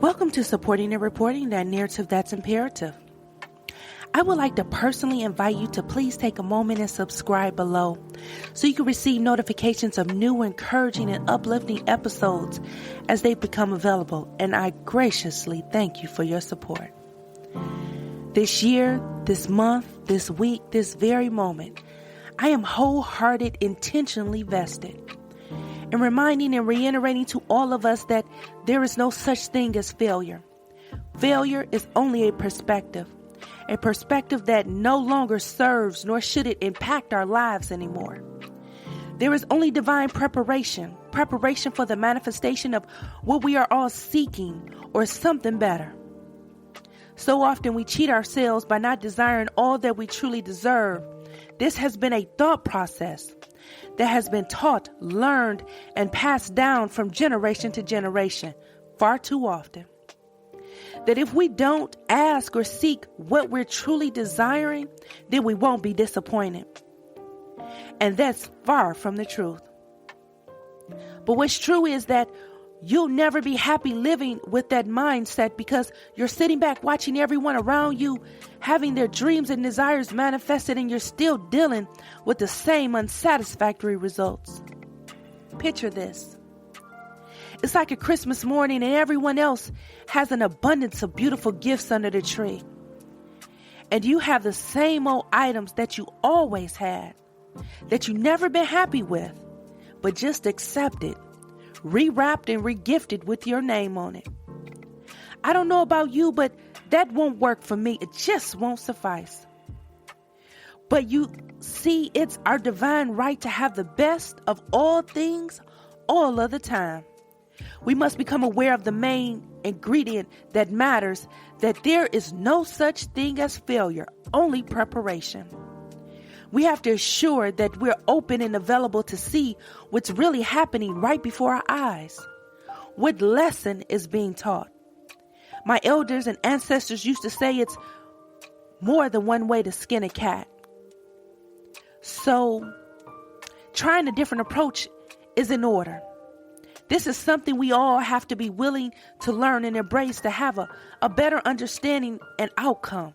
Welcome to Supporting and Reporting, that narrative that's imperative. I would like to personally invite you to please take a moment and subscribe below so you can receive notifications of new encouraging and uplifting episodes as they become available, and I graciously thank you for your support. This year, this month, this week, this very moment, I am wholehearted, intentionally vested in reminding and reiterating to all of us that there is no such thing as failure. Failure is only a perspective that no longer serves, nor should it impact our lives anymore. There is only divine preparation for the manifestation of what we are all seeking, or something better. So often we cheat ourselves by not desiring all that we truly deserve. This has been a thought process that has been taught, learned, and passed down from generation to generation far too often. That if we don't ask or seek what we're truly desiring, then we won't be disappointed. And that's far from the truth. But what's true is that you'll never be happy living with that mindset, because you're sitting back watching everyone around you having their dreams and desires manifested, and you're still dealing with the same unsatisfactory results. Picture this. It's like a Christmas morning and everyone else has an abundance of beautiful gifts under the tree. And you have the same old items that you always had, that you never been happy with, but just accepted, rewrapped and regifted with your name on it. I don't know about you, but that won't work for me. It just won't suffice. But you see, it's our divine right to have the best of all things all of the time. We must become aware of the main ingredient that matters, that there is no such thing as failure, only preparation. We have to assure that we're open and available to see what's really happening right before our eyes. What lesson is being taught? My elders and ancestors used to say it's more than one way to skin a cat. So, trying a different approach is in order. This is something we all have to be willing to learn and embrace to have a better understanding and outcome.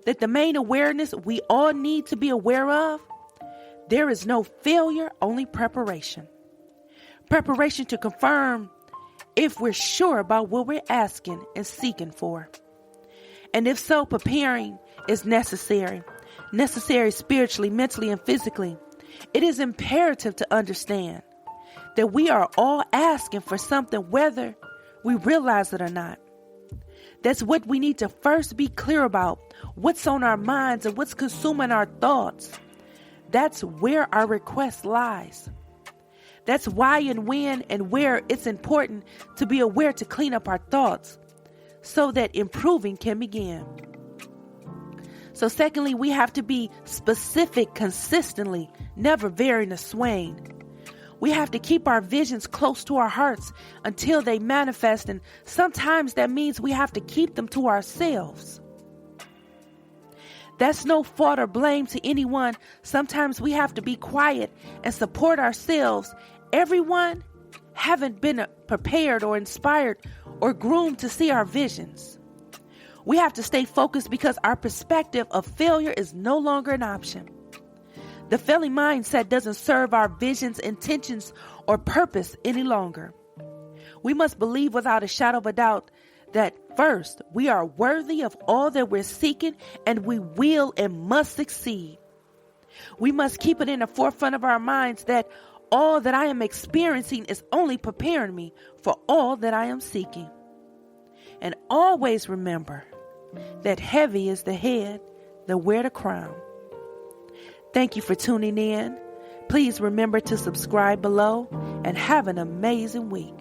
That the main awareness we all need to be aware of, there is no failure, only preparation. Preparation to confirm if we're sure about what we're asking and seeking for. And if so, preparing is necessary spiritually, mentally, and physically. It is imperative to understand that we are all asking for something, whether we realize it or not. That's what we need to first be clear about, what's on our minds and what's consuming our thoughts. That's where our request lies. That's why and when and where it's important to be aware to clean up our thoughts so that improving can begin. So secondly, we have to be specific consistently, never varying or swaying. We have to keep our visions close to our hearts until they manifest, and sometimes that means we have to keep them to ourselves. That's no fault or blame to anyone. Sometimes we have to be quiet and support ourselves. Everyone haven't been prepared or inspired or groomed to see our visions. We have to stay focused because our perspective of failure is no longer an option. The failing mindset doesn't serve our visions, intentions, or purpose any longer. We must believe without a shadow of a doubt that first, we are worthy of all that we're seeking, and we will and must succeed. We must keep it in the forefront of our minds that all that I am experiencing is only preparing me for all that I am seeking. And always remember that heavy is the head that wear the crown. Thank you for tuning in. Please remember to subscribe below and have an amazing week.